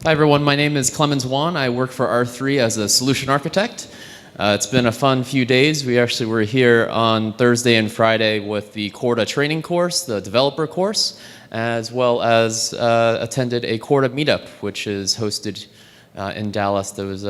Hi everyone, my name is Clemens Wan. I work for R3 as a solution architect. It's been a fun few days. We actually were here on Thursday and Friday with the Corda training course, the developer course, as well as attended a Corda meetup, which is hosted in Dallas. There was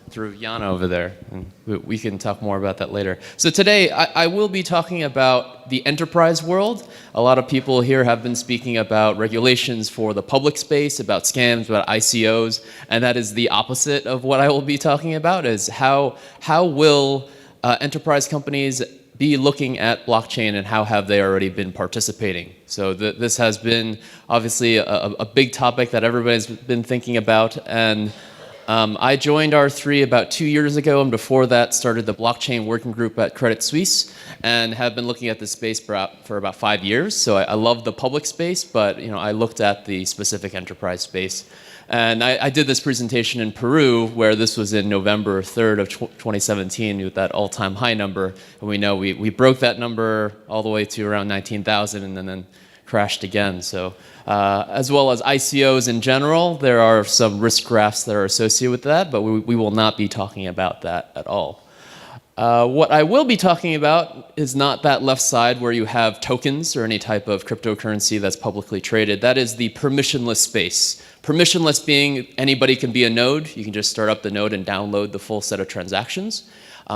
through Yana over there. And we can talk more about that later. So today I will be talking about the enterprise world. A lot of people here have been speaking about regulations for the public space, about scams, about ICOs, and that is the opposite of what I will be talking about, is how will enterprise companies be looking at blockchain and how have they already been participating. So this has been obviously a big topic that everybody's been thinking about, and I joined R3 about 2 years ago, and before that started the blockchain working group at Credit Suisse, and have been looking at this space for about 5 years. So I love the public space, but I looked at the specific enterprise space. And I did this presentation in Peru, where this was in November 3rd of 2017 with that all-time high number. And we know we broke that number all the way to around 19,000 and then crashed again. So as well as ICOs in general, there are some risk graphs that are associated with that, but we will not be talking about that at all. What I will be talking about is not that left side where you have tokens or any type of cryptocurrency that's publicly traded. That is the permissionless space. Permissionless being anybody can be a node. You can just start up the node and download the full set of transactions.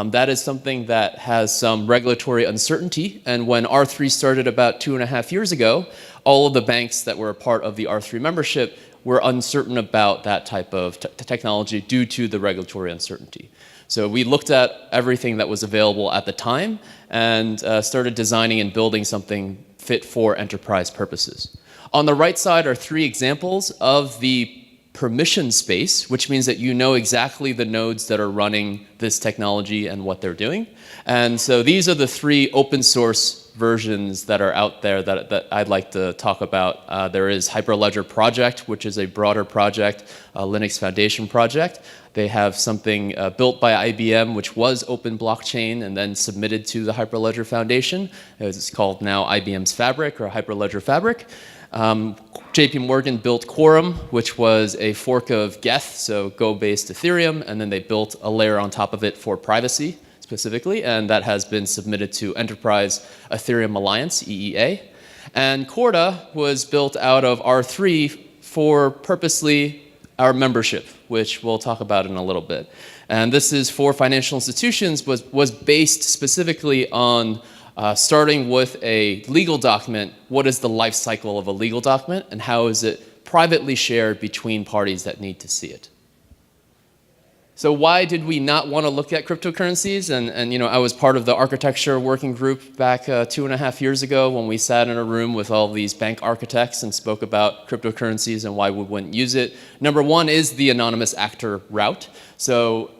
That is something that has some regulatory uncertainty, and when R3 started about 2.5 years ago, all of the banks that were a part of the R3 membership were uncertain about that type of technology due to the regulatory uncertainty. So we looked at everything that was available at the time and started designing and building something fit for enterprise purposes. On the right side are 3 examples of the permission space, which means that you know exactly the nodes that are running this technology and what they're doing. And so these are the 3 open source versions that are out there that I'd like to talk about. There is Hyperledger Project, which is a broader project, a Linux Foundation project. They have something built by IBM, which was open blockchain and then submitted to the Hyperledger Foundation. It's called now IBM's Fabric or Hyperledger Fabric. JP Morgan built Quorum, which was a fork of Geth, so Go-based Ethereum, and then they built a layer on top of it for privacy specifically, and that has been submitted to Enterprise Ethereum Alliance, EEA. And Corda was built out of R3 for purposely our membership, which we'll talk about in a little bit. And this is for financial institutions, was based specifically on starting with a legal document. What is the life cycle of a legal document, and how is it privately shared between parties that need to see it? So why did we not want to look at cryptocurrencies? And I was part of the architecture working group back 2.5 years ago when we sat in a room with all these bank architects and spoke about cryptocurrencies and why we wouldn't use it. Number one is the anonymous actor route. So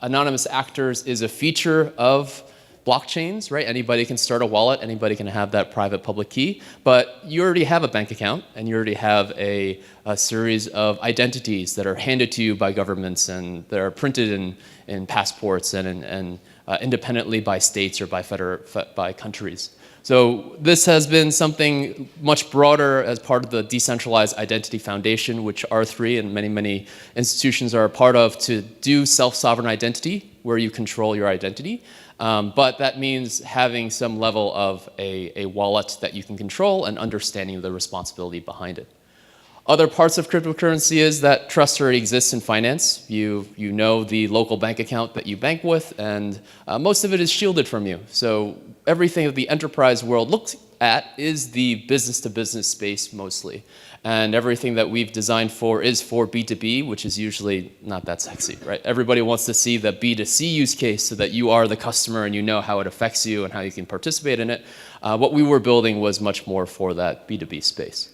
anonymous actors is a feature of blockchains, right? Anybody can start a wallet, anybody can have that private public key, but you already have a bank account and you already have a series of identities that are handed to you by governments and that are printed in passports and independently by states or by countries. So this has been something much broader as part of the Decentralized Identity Foundation, which R3 and many institutions are a part of, to do self-sovereign identity, where you control your identity. But that means having some level of a wallet that you can control and understanding the responsibility behind it. Other parts of cryptocurrency is that trust already exists in finance. You know the local bank account that you bank with, and most of it is shielded from you. So everything that the enterprise world looks at is the business-to-business space mostly. And everything that we've designed for is for B2B, which is usually not that sexy, right? Everybody wants to see the B2C use case so that you are the customer and you know how it affects you and how you can participate in it. What we were building was much more for that B2B space.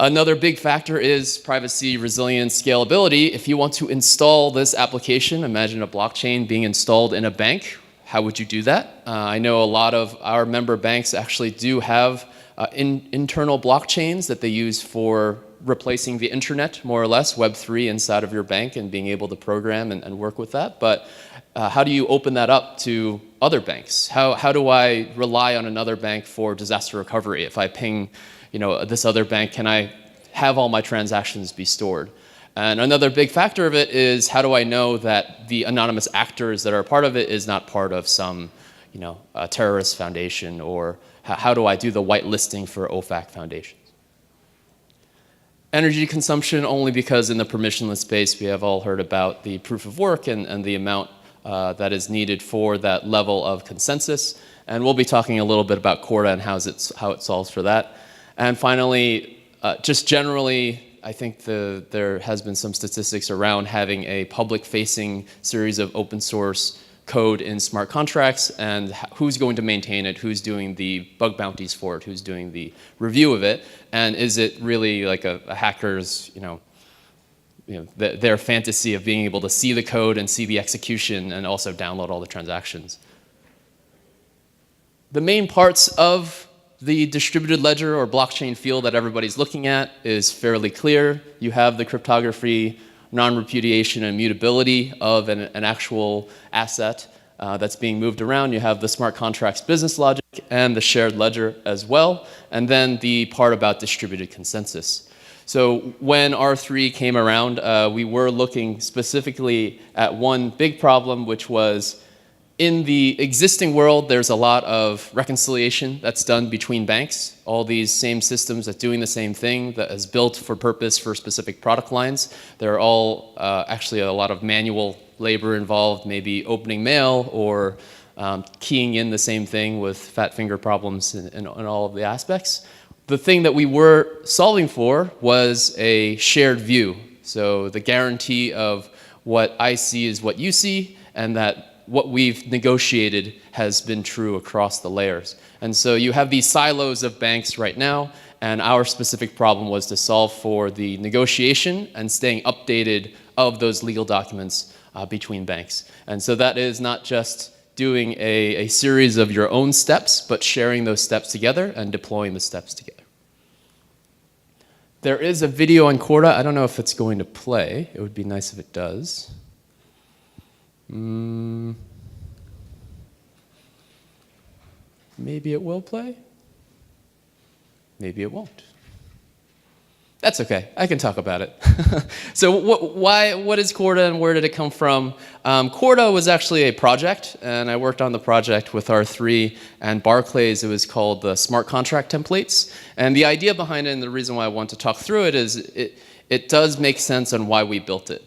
Another big factor is privacy, resilience, scalability. If you want to install this application, imagine a blockchain being installed in a bank. How would you do that? I know a lot of our member banks actually do have internal blockchains that they use for replacing the internet, more or less, Web3 inside of your bank and being able to program and work with that. But how do you open that up to other banks? How do I rely on another bank for disaster recovery? If I ping this other bank, can I have all my transactions be stored. And another big factor of it is, how do I know that the anonymous actors that are part of it is not part of some terrorist foundation, or how do I do the whitelisting for OFAC foundations? Energy consumption, only because in the permissionless space we have all heard about the proof of work and the amount that is needed for that level of consensus. And we'll be talking a little bit about Corda and how it solves for that. And finally, just generally, I think there has been some statistics around having a public-facing series of open source code in smart contracts, and who's going to maintain it, who's doing the bug bounties for it, who's doing the review of it, and is it really like a hacker's, their fantasy of being able to see the code and see the execution and also download all the transactions. The main parts of the distributed ledger or blockchain field that everybody's looking at is fairly clear. You have the cryptography, non-repudiation, and mutability of an actual asset that's being moved around. You have the smart contracts business logic and the shared ledger as well, and then the part about distributed consensus. So when R3 came around, we were looking specifically at one big problem, which was, in the existing world, there's a lot of reconciliation that's done between banks. All these same systems that's doing the same thing, that is built for purpose for specific product lines. They're all actually a lot of manual labor involved, maybe opening mail or keying in the same thing with fat finger problems and all of the aspects. The thing that we were solving for was a shared view. So the guarantee of what I see is what you see, and that what we've negotiated has been true across the layers. And so you have these silos of banks right now, and our specific problem was to solve for the negotiation and staying updated of those legal documents between banks. And so that is not just doing a series of your own steps, but sharing those steps together and deploying the steps together. There is a video on Corda. I don't know if it's going to play. It would be nice if it does. Maybe it will play. Maybe it won't. That's okay. I can talk about it. So what is Corda and where did it come from? Corda was actually a project, and I worked on the project with R3 and Barclays. It was called the Smart Contract Templates. And the idea behind it, and the reason why I want to talk through it, is it does make sense on why we built it.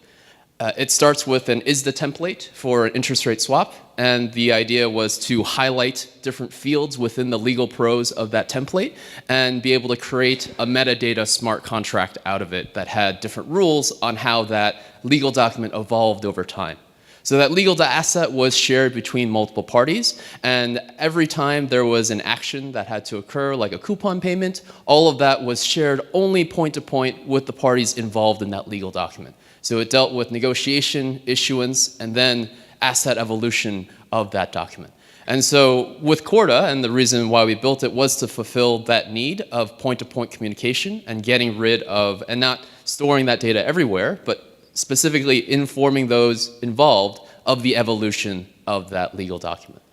It starts with an is the template for an interest rate swap, and the idea was to highlight different fields within the legal prose of that template and be able to create a metadata smart contract out of it that had different rules on how that legal document evolved over time. So that legal asset was shared between multiple parties, and every time there was an action that had to occur, like a coupon payment, all of that was shared only point to point with the parties involved in that legal document. So it dealt with negotiation, issuance, and then asset evolution of that document. And so with Corda, and the reason why we built it was to fulfill that need of point-to-point communication and getting rid of, and not storing that data everywhere, but specifically informing those involved of the evolution of that legal document.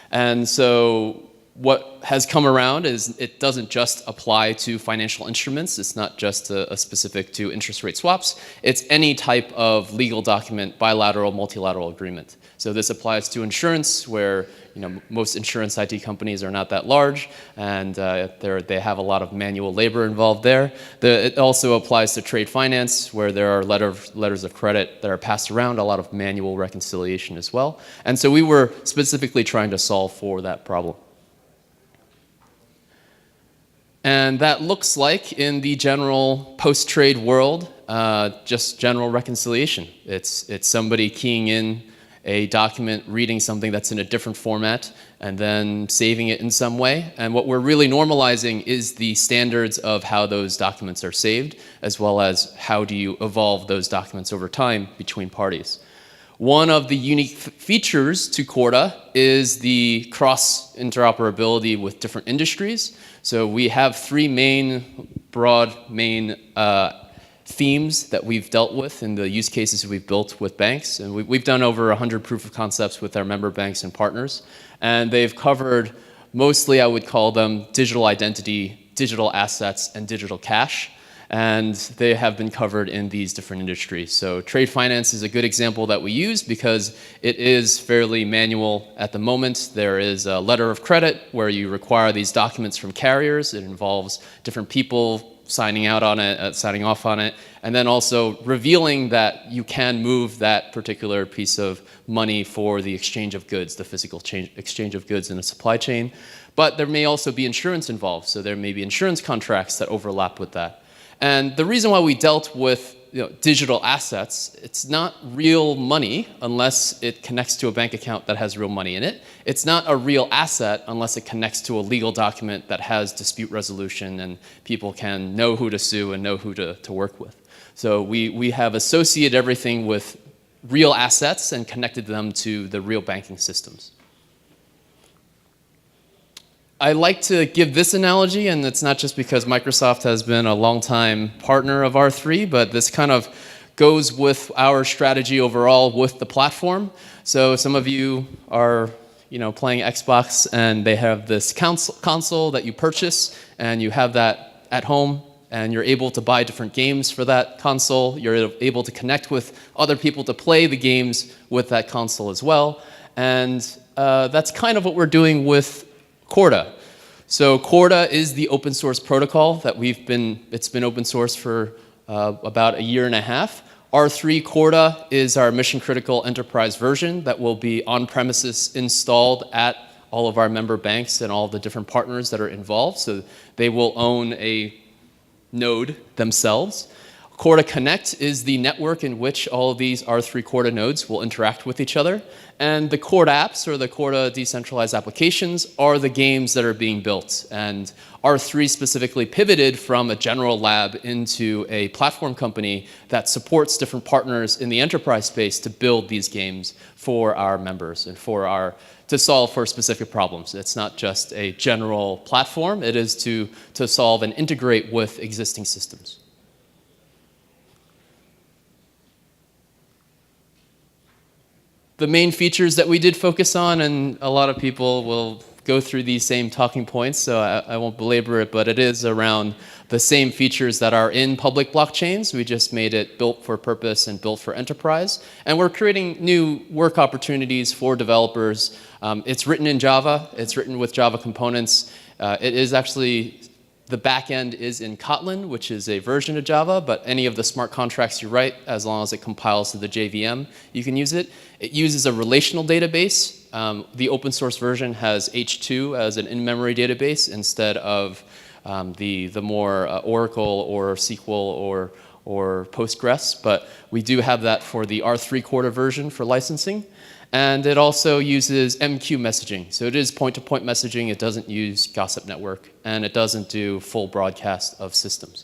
And so what has come around is it doesn't just apply to financial instruments. It's not just a specific to interest rate swaps. It's any type of legal document, bilateral, multilateral agreement. So this applies to insurance, where most insurance IT companies are not that large, and they have a lot of manual labor involved there. It also applies to trade finance, where there are letters of credit that are passed around, a lot of manual reconciliation as well. And so we were specifically trying to solve for that problem. And that looks like, in the general post-trade world, just general reconciliation. It's somebody keying in a document, reading something that's in a different format, and then saving it in some way. And what we're really normalizing is the standards of how those documents are saved, as well as how do you evolve those documents over time between parties. One of the unique features to Corda is the cross-interoperability with different industries. So we have three broad main themes that we've dealt with in the use cases we've built with banks. And we've done over 100 proof of concepts with our member banks and partners. And they've covered mostly, I would call them, digital identity, digital assets, and digital cash. And they have been covered in these different industries. So trade finance is a good example that we use because it is fairly manual at the moment. There is a letter of credit where you require these documents from carriers. It involves different people signing out on it, signing off on it, and then also revealing that you can move that particular piece of money for the exchange of goods, the physical exchange of goods in a supply chain. But there may also be insurance involved, so there may be insurance contracts that overlap with that. And the reason why we dealt with digital assets, it's not real money unless it connects to a bank account that has real money in it. It's not a real asset unless it connects to a legal document that has dispute resolution and people can know who to sue and know who to work with. So we have associated everything with real assets and connected them to the real banking systems. I like to give this analogy, and it's not just because Microsoft has been a longtime partner of R3, but this kind of goes with our strategy overall with the platform. So some of you are playing Xbox, and they have this console that you purchase, and you have that at home, and you're able to buy different games for that console. You're able to connect with other people to play the games with that console as well. And that's kind of what we're doing with Corda. So Corda is the open source protocol that it's been open source for about a year and a half. R3 Corda is our mission critical enterprise version that will be on premises installed at all of our member banks and all the different partners that are involved. So they will own a node themselves. Corda Connect is the network in which all of these R3 Corda nodes will interact with each other. And the Corda apps, or the Corda decentralized applications, are the games that are being built. And R3 specifically pivoted from a general lab into a platform company that supports different partners in the enterprise space to build these games for our members and to solve for specific problems. It's not just a general platform. It is to solve and integrate with existing systems. The main features that we did focus on, and a lot of people will go through these same talking points, so I won't belabor it, but it is around the same features that are in public blockchains. We just made it built for purpose and built for enterprise. And we're creating new work opportunities for developers. It's written in Java. It's written with Java components. It is actually, the back end is in Kotlin, which is a version of Java, but any of the smart contracts you write, as long as it compiles to the JVM, you can use it. It uses a relational database. The open source version has H2 as an in-memory database instead of the more Oracle or SQL or Postgres, but we do have that for the R3 Corda version for licensing. And it also uses MQ messaging. So it is point-to-point messaging. It doesn't use Gossip Network, and it doesn't do full broadcast of systems.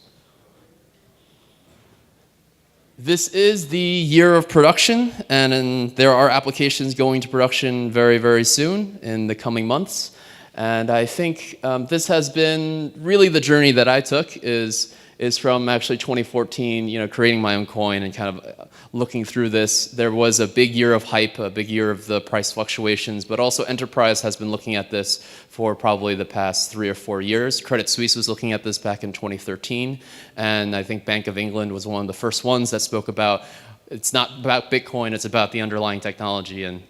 This is the year of production, and there are applications going to production very, very soon in the coming months. And I think this has been really the journey that I took is from actually 2014, creating my own coin and kind of looking through this. There was a big year of hype, a big year of the price fluctuations, but also enterprise has been looking at this for probably the past 3 or 4 years. Credit Suisse was looking at this back in 2013, and I think Bank of England was one of the first ones that spoke about, it's not about Bitcoin, it's about the underlying technology, and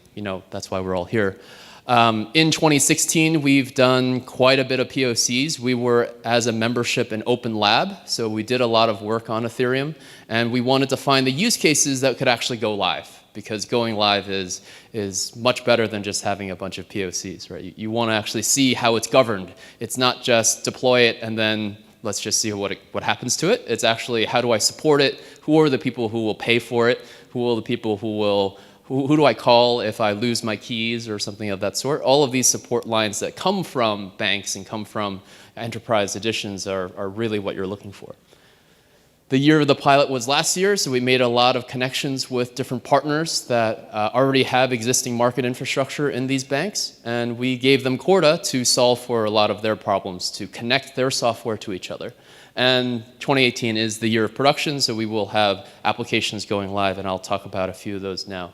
that's why we're all here. In 2016, we've done quite a bit of POCs. We were, as a membership, an open lab, so we did a lot of work on Ethereum, and we wanted to find the use cases that could actually go live, because going live is much better than just having a bunch of POCs, right? You want to actually see how it's governed. It's not just deploy it and then let's just see what happens to it. It's actually, how do I support it? Who are the people who will pay for it? Who are the people who do I call if I lose my keys or something of that sort? All of these support lines that come from banks and come from enterprise editions are really what you're looking for. The year of the pilot was last year, so we made a lot of connections with different partners that already have existing market infrastructure in these banks, and we gave them Corda to solve for a lot of their problems, to connect their software to each other. And 2018 is the year of production, so we will have applications going live, and I'll talk about a few of those now.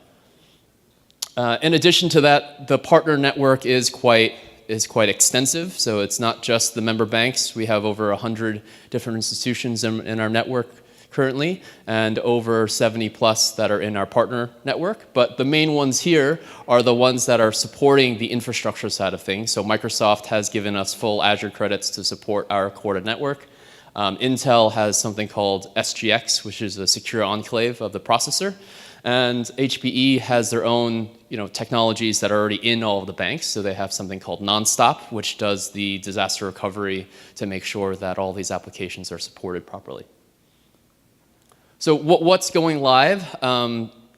In addition to that, the partner network is quite is quite extensive. So it's not just the member banks. We have over 100 different institutions in our network currently, and over 70 plus that are in our partner network. But the main ones here are the ones that are supporting the infrastructure side of things. So Microsoft has given us full Azure credits to support our Corda network. Intel has something called SGX, which is a secure enclave of the processor. And HPE has their own technologies that are already in all of the banks. So they have something called Nonstop, which does the disaster recovery to make sure that all these applications are supported properly. So what's going live?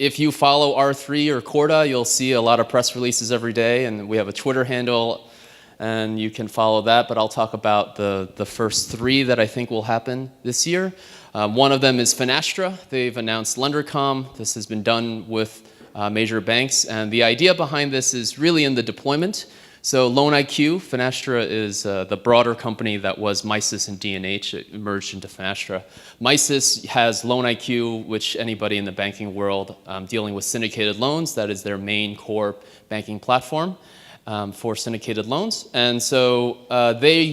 If you follow R3 or Corda, you'll see a lot of press releases every day, and we have a Twitter handle, and you can follow that, but I'll talk about the first 3 that I think will happen this year. One of them is Finastra. They've announced LenderCom. This has been done with major banks, and the idea behind this is really in the deployment. So LoanIQ, Finastra is the broader company that was Misys and D&H. It merged into Finastra. Misys has LoanIQ, which anybody in the banking world dealing with syndicated loans, that is their main core banking platform for syndicated loans. And so they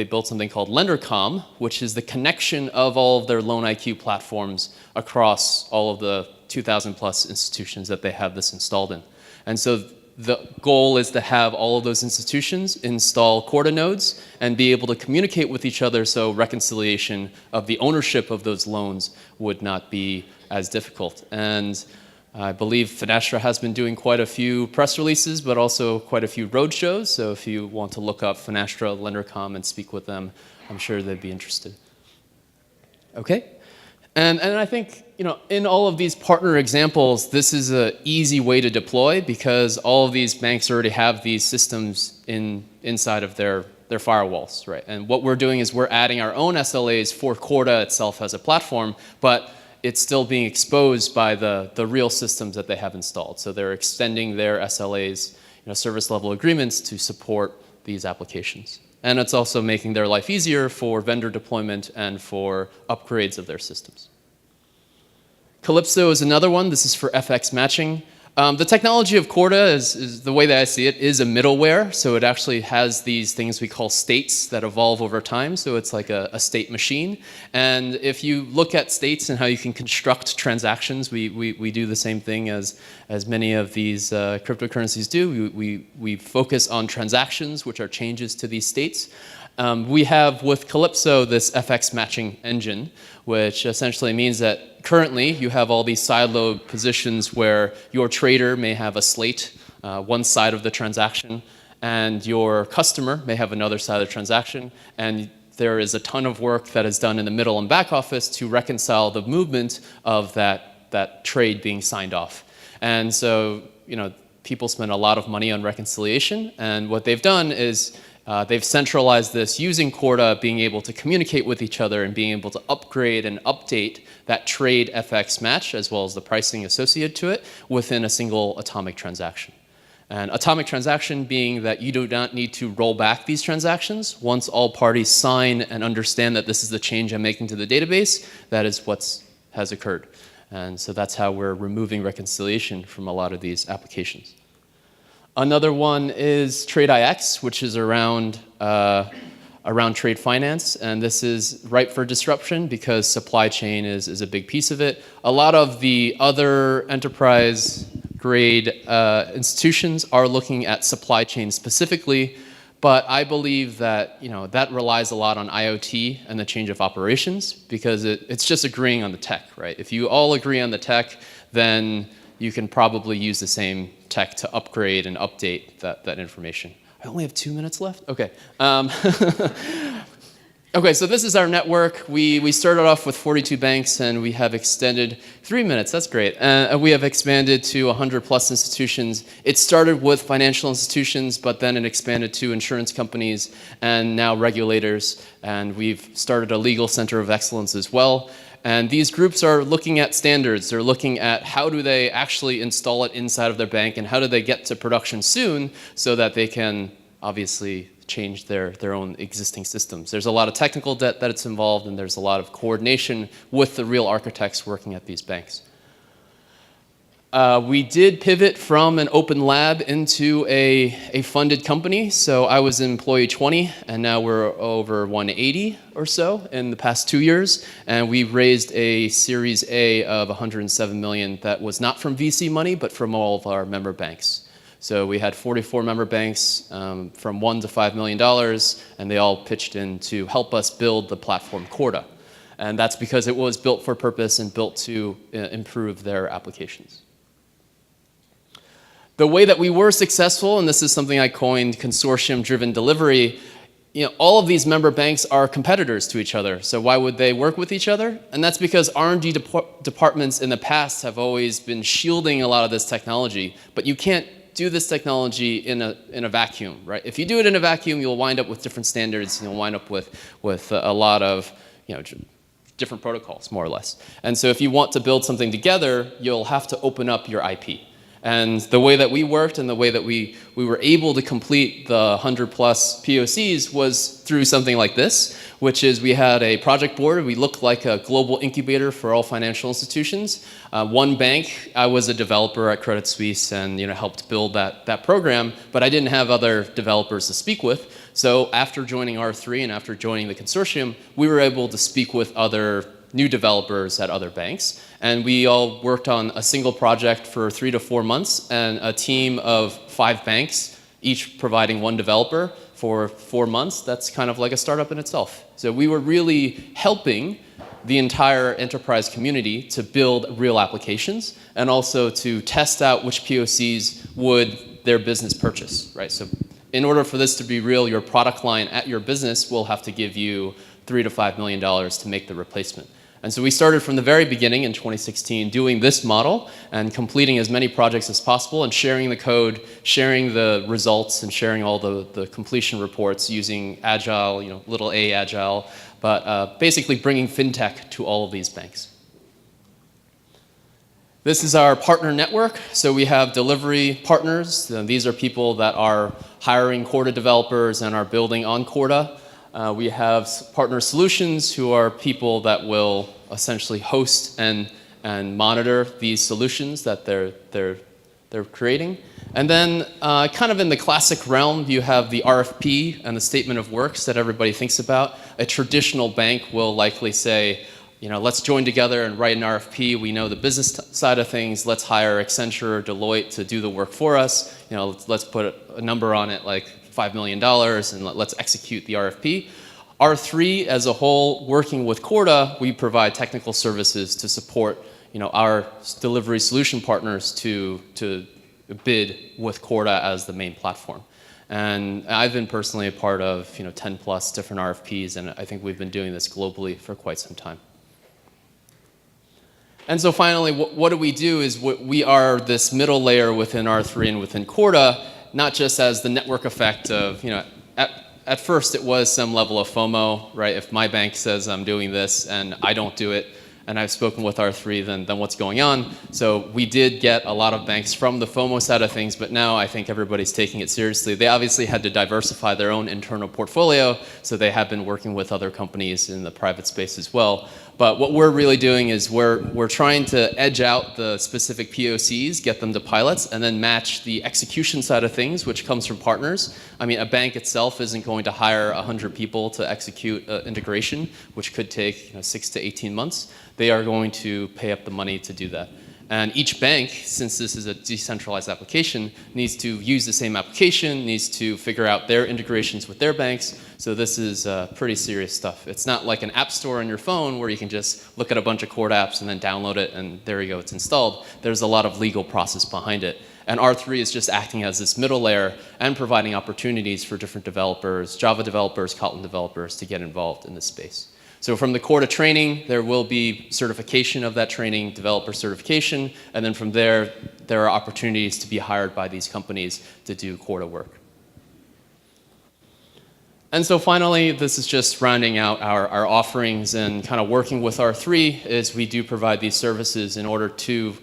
built something called LenderCom, which is the connection of all of their LoanIQ platforms across all of the 2,000 plus institutions that they have this installed in. And so the goal is to have all of those institutions install Corda nodes and be able to communicate with each other so reconciliation of the ownership of those loans would not be as difficult. And I believe Finastra has been doing quite a few press releases, but also quite a few road shows. So if you want to look up Finastra, LenderCom, and speak with them, I'm sure they'd be interested. Okay. And I think in all of these partner examples, this is an easy way to deploy because all of these banks already have these systems inside of their firewalls, right? And what we're doing is we're adding our own SLAs for Corda itself as a platform, but it's still being exposed by the real systems that they have installed. So they're extending their SLAs, service level agreements to support these applications. And it's also making their life easier for vendor deployment and for upgrades of their systems. Calypso is another one. This is for FX matching. The technology of Corda is the way that I see it, is a middleware. So it actually has these things we call states that evolve over time. So it's like a state machine. And if you look at states and how you can construct transactions, we do the same thing as many of these cryptocurrencies do. We focus on transactions, which are changes to these states. We have with Calypso this FX matching engine, which essentially means that currently you have all these siloed positions where your trader may have a slate, one side of the transaction, and your customer may have another side of the transaction, and there is a ton of work that is done in the middle and back office to reconcile the movement of that trade being signed off. And so, people spend a lot of money on reconciliation, and what they've done is they've centralized this using Corda, being able to communicate with each other and being able to upgrade and update that trade FX match as well as the pricing associated to it within a single atomic transaction. And atomic transaction being that you do not need to roll back these transactions. Once all parties sign and understand that this is the change I'm making to the database, that is what has occurred. And so that's how we're removing reconciliation from a lot of these applications. Another one is TradeIX, which is around trade finance, and this is ripe for disruption because supply chain is a big piece of it. A lot of the other enterprise-grade institutions are looking at supply chain specifically, but I believe that that relies a lot on IoT and the change of operations because it's just agreeing on the tech, right? If you all agree on the tech, then you can probably use the same tech to upgrade and update that information. I only have 2 minutes left? Okay. Okay, so this is our network. We started off with 42 banks and we have extended 3 minutes, that's great. We have expanded to 100 plus institutions. It started with financial institutions, but then it expanded to insurance companies and now regulators. And we've started a legal center of excellence as well. And these groups are looking at standards. They're looking at how do they actually install it inside of their bank and how do they get to production soon so that they can obviously change their own existing systems. There's a lot of technical debt that it's involved and there's a lot of coordination with the real architects working at these banks. We did pivot from an open lab into a funded company. So I was employee 20, and now we're over 180 or so in the past 2 years. And we've raised a Series A of 107 million that was not from VC money, but from all of our member banks. So we had 44 member banks from $1 to $5 million, and they all pitched in to help us build the platform Corda. And that's because it was built for purpose and built to improve their applications. The way that we were successful, and this is something I coined consortium-driven delivery, all of these member banks are competitors to each other. So why would they work with each other? And that's because R&D departments in the past have always been shielding a lot of this technology, but you can't do this technology in a vacuum, right? If you do it in a vacuum, you'll wind up with different standards, and you'll wind up with a lot of different protocols, more or less. And so if you want to build something together, you'll have to open up your IP. And the way that we worked and the way that we were able to complete the 100+ POCs was through something like this, which is we had a project board. We looked like a global incubator for all financial institutions. One bank, I was a developer at Credit Suisse and helped build that program, but I didn't have other developers to speak with. So after joining R3 and after joining the consortium, we were able to speak with other new developers at other banks. And we all worked on a single project for 3 to 4 months, and a team of 5 banks, each providing 1 developer for 4 months. That's kind of like a startup in itself. So we were really helping the entire enterprise community to build real applications and also to test out which POCs would their business purchase, right? So in order for this to be real, your product line at your business will have to give you $3 to $5 million to make the replacement. And so we started from the very beginning in 2016 doing this model and completing as many projects as possible and sharing the code, sharing the results, and sharing all the completion reports using Agile, little a Agile, but basically bringing fintech to all of these banks. This is our partner network. So we have delivery partners. These are people that are hiring Corda developers and are building on Corda. We have partner solutions, who are people that will essentially host and monitor these solutions that they're creating. And then kind of in the classic realm, you have the RFP and the statement of works that everybody thinks about. A traditional bank will likely say, let's join together and write an RFP. We know the business side of things. Let's hire Accenture or Deloitte to do the work for us. Let's put a number on it, like $5 million, and let's execute the RFP. R3 as a whole, working with Corda, we provide technical services to support our delivery solution partners to bid with Corda as the main platform. And I've been personally a part of 10+ different RFPs, and I think we've been doing this globally for quite some time. And so finally, what do we do is we are this middle layer within R3 and within Corda, not just as the network effect of, at first it was some level of FOMO, right? If my bank says I'm doing this and I don't do it, and I've spoken with R3, then what's going on? So we did get a lot of banks from the FOMO side of things, but now I think everybody's taking it seriously. They obviously had to diversify their own internal portfolio, so they have been working with other companies in the private space as well. But what we're really doing is we're trying to edge out the specific POCs, get them to pilots, and then match the execution side of things, which comes from partners. I mean, a bank itself isn't going to hire 100 people to execute integration, which could take 6 to 18 months. They are going to pay up the money to do that. And each bank, since this is a decentralized application, needs to use the same application, needs to figure out their integrations with their banks. So this is pretty serious stuff. It's not like an app store on your phone where you can just look at a bunch of Corda apps and then download it and there you go, it's installed. There's a lot of legal process behind it. And R3 is just acting as this middle layer and providing opportunities for different developers, Java developers, Kotlin developers to get involved in this space. So from the Corda training, there will be certification of that training, developer certification, and then from there, there are opportunities to be hired by these companies to do Corda work. And so finally, this is just rounding out our offerings and kind of working with R3 is we do provide these services in order to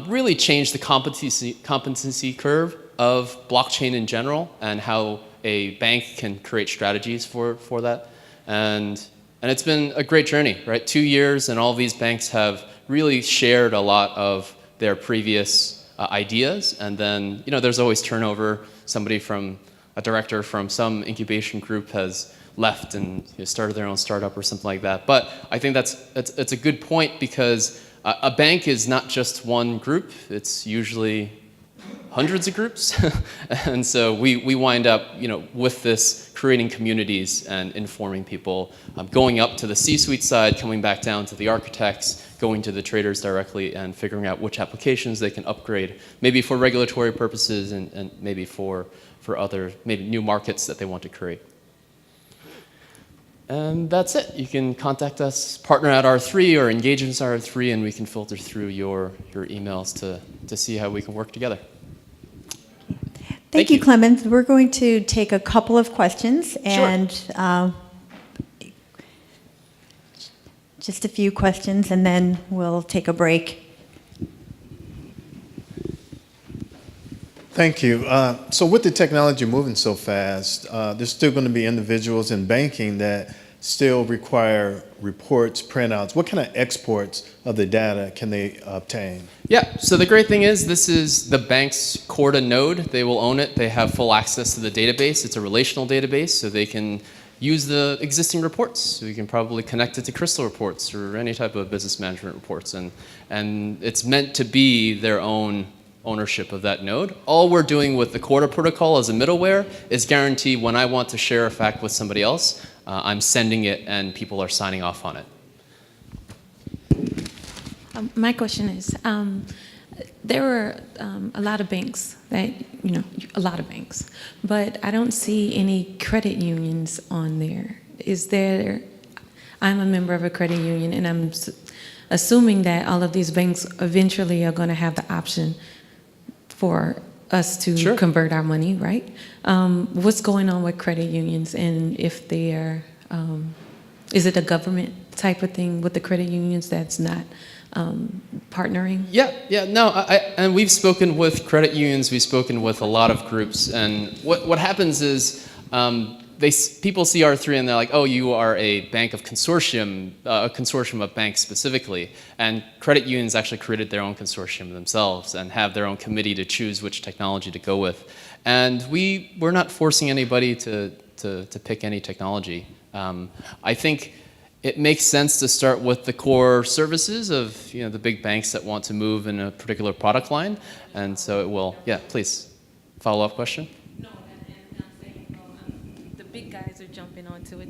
really change the competency curve of blockchain in general and how a bank can create strategies for that. And it's been a great journey, right? 2 years, and all these banks have really shared a lot of their previous ideas, and then there's always turnover. Somebody from a director from some incubation group has left and started their own startup or something like that. But I think it's a good point, because a bank is not just one group. It's usually hundreds of groups. And so we wind up with this, creating communities and informing people, going up to the C-suite side, coming back down to the architects, going to the traders directly, and figuring out which applications they can upgrade, maybe for regulatory purposes, and maybe for other, maybe new markets that they want to create. And that's it. You can contact us, partner at R3 or engagements at R3, and we can filter through your emails to see how we can work together. Thank you, Clemens. We're going to take a couple of questions, and just a few questions, and then we'll take a break. Thank you. So with the technology moving so fast, there's still going to be individuals in banking that still require reports, printouts. What kind of exports of the data can they obtain? Yeah, so the great thing is this is the bank's Corda node. They will own it. They have full access to the database. It's a relational database, so they can use the existing reports. So you can probably connect it to Crystal reports or any type of business management reports. And it's meant to be their own ownership of that node. All we're doing with the Corda protocol as a middleware is guarantee when I want to share a fact with somebody else, I'm sending it and people are signing off on it. My question is, there were a lot of banks that, a lot of banks, but I don't see any credit unions on there. I'm a member of a credit union, and I'm assuming that all of these banks eventually are going to have the option for us to convert our money, right? What's going on with credit unions, and if they are, is it a government type of thing with the credit unions that's not partnering? Yeah, no, and we've spoken with credit unions, we've spoken with a lot of groups, and what happens is people see R3 and they're like, oh, you are a bank of consortium, a consortium of banks specifically, and credit unions actually created their own consortium themselves and have their own committee to choose which technology to go with. And we're not forcing anybody to pick any technology. I think it makes sense to start with the core services of the big banks that want to move in a particular product line, and so it will. Yeah, please, follow-up question. No, and I'm saying the big guys are jumping onto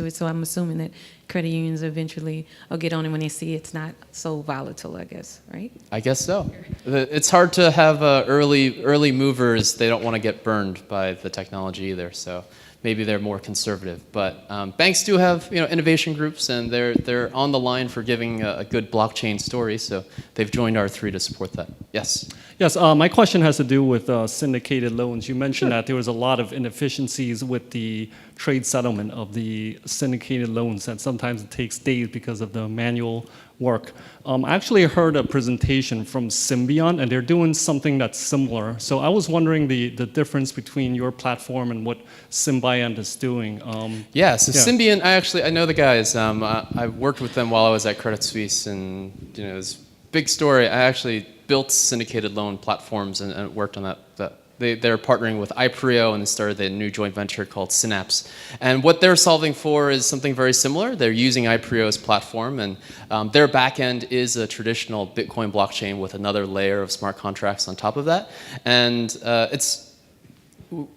it. So I'm assuming that credit unions eventually will get on it when they see it's not so volatile, I guess, right? I guess so. It's hard to have early movers. They don't want to get burned by the technology either. So maybe they're more conservative. But banks do have innovation groups, and they're on the line for giving a good blockchain story. So they've joined R3 to support that. Yes. Yes, my question has to do with syndicated loans. You mentioned that there was a lot of inefficiencies with the trade settlement of the syndicated loans, and sometimes it takes days because of the manual work. I actually heard a presentation from Symbiont, and they're doing something that's similar. So I was wondering the difference between your platform and what Symbiont is doing. Symbiont, I know the guys. I worked with them while I was at Credit Suisse, and it was a big story. I actually built syndicated loan platforms and worked on that. They're partnering with iPrio, and they started a new joint venture called Synapse. And what they're solving for is something very similar. They're using iPrio's platform, and their backend is a traditional Bitcoin blockchain with another layer of smart contracts on top of that. And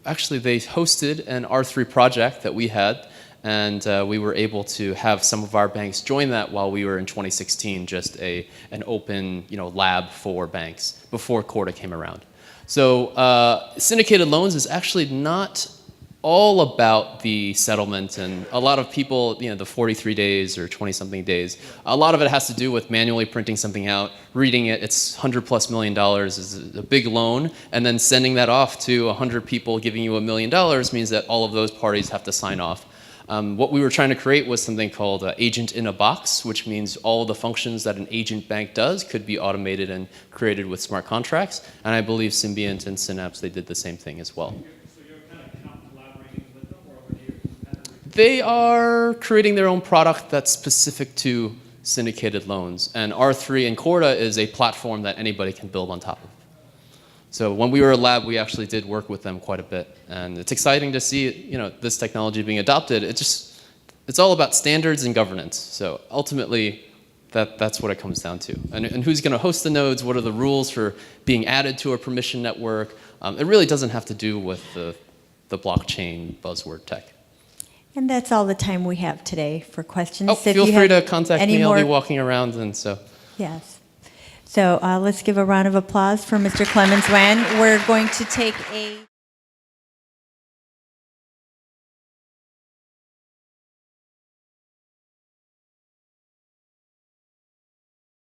actually, they hosted an R3 project that we had, and we were able to have some of our banks join that while we were in 2016, just an open lab for banks before Corda came around. So syndicated loans is actually not all about the settlement, and a lot of people, the 43 days or 20-something days, a lot of it has to do with manually printing something out, reading it. It's $100+ million is a big loan, and then sending that off to 100 people giving you $1 million means that all of those parties have to sign off. What we were trying to create was something called agent in a box, which means all the functions that an agent bank does could be automated and created with smart contracts. And I believe Symbiont and Synapse, they did the same thing as well. So you're kind of collaborating with them, or are you competitors? They are creating their own product that's specific to syndicated loans. And R3 and Corda is a platform that anybody can build on top of. So when we were a lab, we actually did work with them quite a bit. And it's exciting to see, this technology being adopted. It's all about standards and governance. So ultimately, that's what it comes down to. And who's going to host the nodes? What are the rules for being added to a permission network? It really doesn't have to do with the blockchain buzzword tech. And that's all the time we have today for questions. Oh, If feel you free have to contact any me. I'll be more- walking around, and so. Yes. So let's give a round of applause for Mr. Clemens Wan. We're going to take a